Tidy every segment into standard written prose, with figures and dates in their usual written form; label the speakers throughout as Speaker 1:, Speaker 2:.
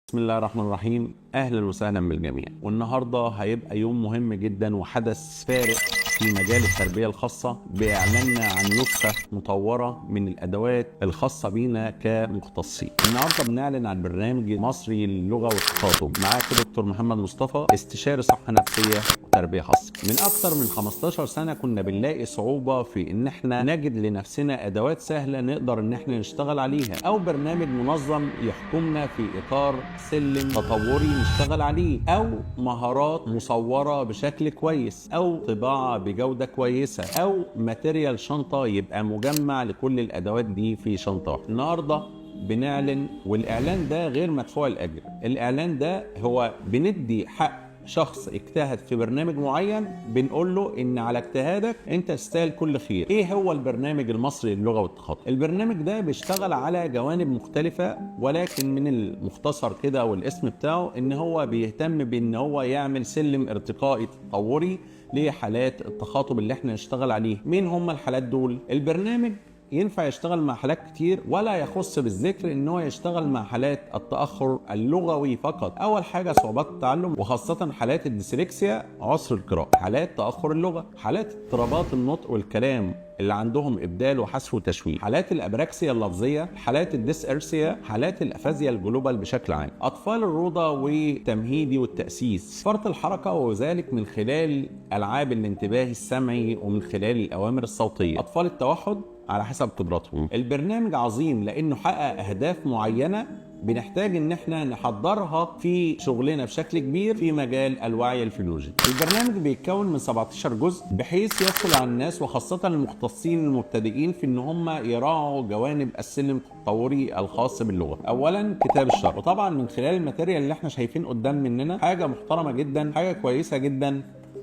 Speaker 1: بسم الله الرحمن الرحيم. اهلا وسهلا بالجميع. والنهارده هيبقى يوم مهم جدا وحدث فارق في مجال التربيه الخاصه باعلاننا عن نسخه مطوره من الادوات الخاصه بينا كمختصين. النهارده بنعلن عن برنامج مصري للغه والتخاطب. معاك دكتور محمد مصطفى، استشاري صحه نفسيه وتربيه خاصه. من اكتر من 15 سنه كنا بنلاقي صعوبه في ان احنا نجد لنفسنا ادوات سهله نقدر ان احنا نشتغل عليها، او برنامج منظم يحكمنا في اطار سلم تطوري نشتغل عليه، او مهارات مصوره بشكل كويس، او طباعه بجوده كويسه، او ماتيريال شنطه يبقى مجمع لكل الادوات دي في شنطه واحده. النهارده بنعلن، والاعلان ده غير مدفوع الاجر. الاعلان ده هو بندي حق شخص اجتهد في برنامج معين، بنقول له ان على اجتهادك انت تستاهل كل خير. ايه هو البرنامج المصري للغه والتخاطب؟ البرنامج ده بيشتغل على جوانب مختلفه، ولكن من المختصر كده والاسم بتاعه ان هو بيهتم بان هو يعمل سلم ارتقائي تطوري لحالات التخاطب اللي احنا نشتغل عليه. مين هم الحالات دول؟ البرنامج ينفع يشتغل مع حالات كتير، ولا يخص بالذكر ان هو يشتغل مع حالات التاخر اللغوي فقط. اول حاجه صعوبات التعلم، وخاصه حالات الديسلكسيا، عسر القراءه، حالات تاخر اللغه، حالات اضطرابات النطق والكلام اللي عندهم ابدال وحذف وتشويه، حالات الابراكسيا اللفظيه، حالات الديسارسيا، حالات الافازيا الجلوبال بشكل عام، اطفال الروضه والتمهيدي والتاسيس، فرط الحركه وذلك من خلال العاب الانتباه السمعي ومن خلال الاوامر الصوتيه، اطفال التوحد على حسب قدراتهم. البرنامج عظيم لانه حقق اهداف معينه بنحتاج ان احنا نحضرها في شغلنا بشكل كبير في مجال الوعي الفينولوجي. البرنامج بيتكون من 17 جزء بحيث يدخل على الناس وخاصه المختصين المبتدئين في ان هم يراعوا جوانب السلم التطوري الخاص باللغه. اولا كتاب الشرح، وطبعا من خلال الماتيريال اللي احنا شايفين قدام مننا حاجه محترمه جدا، حاجه كويسه جدا،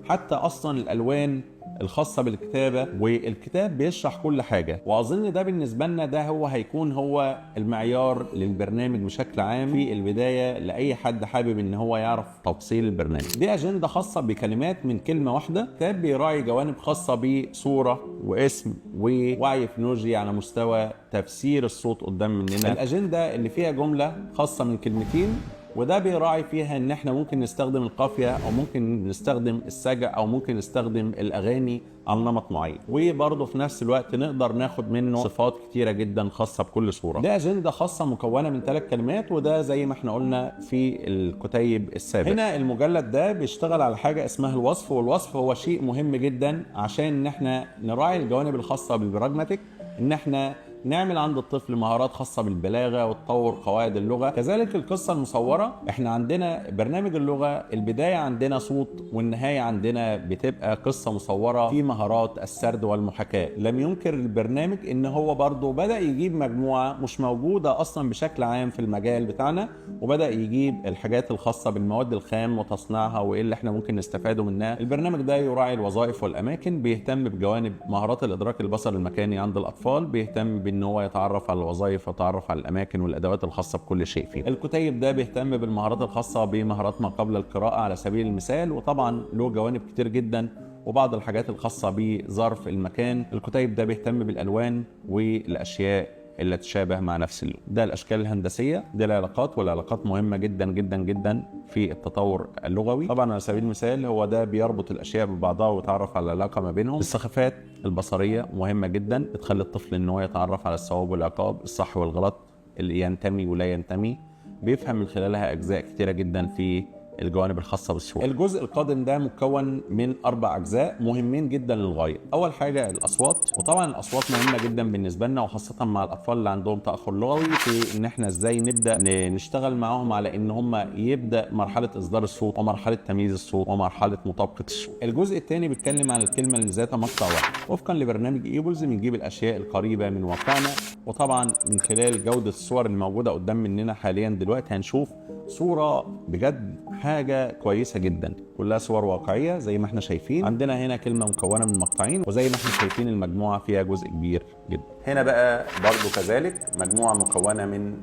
Speaker 1: حتى اصلا الالوان الخاصة بالكتابة، والكتاب بيشرح كل حاجة. وأظن ده بالنسبة لنا ده هيكون هو المعيار للبرنامج بشكل عام في البداية لأي حد حابب إن هو يعرف تفاصيل البرنامج. دي أجندة خاصة بكلمات من كلمة واحدة. كتاب بيراعي جوانب خاصة بصورة واسم ووعي فينولوجي على مستوى تفسير الصوت قدام مننا. الأجندة اللي فيها جملة خاصة من كلمتين، وده بيراعي فيها ان احنا ممكن نستخدم القافيه، او ممكن نستخدم السجع، او ممكن نستخدم الاغاني على نمط معين، وبرضه في نفس الوقت نقدر ناخد منه صفات كتيره جدا خاصه بكل صوره. ده اجنده خاصه مكونه من 3 كلمات، وده زي ما احنا قلنا في الكتيب السابق. هنا المجلد ده بيشتغل على حاجه اسمها الوصف، والوصف هو شيء مهم جدا عشان ان احنا نراعي الجوانب الخاصه بالبراجماتيك، ان احنا نعمل عند الطفل مهارات خاصة بالبلاغة وتطور قواعد اللغة. كذلك القصة المصورة، احنا عندنا برنامج اللغة البداية عندنا صوت، والنهاية عندنا بتبقى قصة مصورة في مهارات السرد والمحاكاة. لم ينكر البرنامج ان هو برضو بدأ يجيب مجموعة مش موجودة اصلا بشكل عام في المجال بتاعنا، وبدأ يجيب الحاجات الخاصة بالمواد الخام وتصنيعها وايه اللي احنا ممكن نستفاده منها. البرنامج ده يراعي الوظائف والاماكن، بيهتم بجوانب مهارات الادراك البصري المكاني عند الاطفال، بيهتم ان هو يتعرف على الوظائف ويتعرف على الاماكن والادوات الخاصه بكل شيء فيه. الكتيب ده بيهتم بالمهارات الخاصه بمهارات ما قبل القراءه على سبيل المثال، وطبعا له جوانب كتير جدا، وبعض الحاجات الخاصه بظرف المكان. الكتيب ده بيهتم بالالوان والاشياء اللي تشابه مع نفس اللون. ده الاشكال الهندسيه، دي العلاقات، والعلاقات مهمه جدا جدا جدا في التطور اللغوي. طبعا على سبيل المثال هو ده بيربط الاشياء ببعضها ويتعرف على العلاقه ما بينهم. السخافات البصريه مهمه جدا، بتخلي الطفل ان هو يتعرف على الصواب والعقاب، الصح والغلط، اللي ينتمي ولا ينتمي، بيفهم من خلالها اجزاء كتيره جدا في الجوانب الخاصه بالصوت. الجزء القادم ده مكون من 4 اجزاء مهمين جدا للغايه. اول حاجه الاصوات، وطبعا الاصوات مهمه جدا بالنسبه لنا، وخاصه مع الاطفال اللي عندهم تاخر لغوي، في ان احنا ازاي نبدا نشتغل معاهم على ان هم يبدا مرحله اصدار الصوت، ومرحله تمييز الصوت، ومرحله مطابقه الصوت. الجزء الثاني بيتكلم عن الكلمه اللي ذاتها مقطع واحد. وفقا لبرنامج ايبلز بنجيب الاشياء القريبه من واقعنا، وطبعا من خلال جوده الصور الموجوده قدام مننا حاليا دلوقتي هنشوف صوره بجد حاجه كويسه جدا، كلها صور واقعيه زي ما احنا شايفين. عندنا هنا كلمه مكونه من مقطعين، وزي ما احنا شايفين المجموعه فيها جزء كبير جدا. هنا بقى برضو كذلك مجموعه مكونه من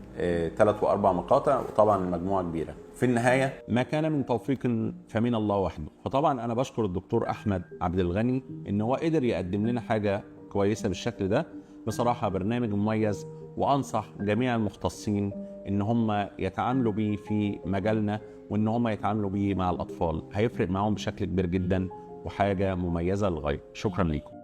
Speaker 1: 3 و4 مقاطع، وطبعا المجموعه كبيره. في النهايه ما كان من توفيق فمن الله وحده. فطبعا انا بشكر الدكتور احمد عبد الغني ان هو قدر يقدم لنا حاجه كويسه بالشكل ده. بصراحه برنامج مميز، وانصح جميع المختصين ان هم يتعاملوا بيه في مجالنا، وان هم يتعاملوا بيه مع الاطفال. هيفرق معاهم بشكل كبير جدا، وحاجه مميزه للغايه. شكرا لكم.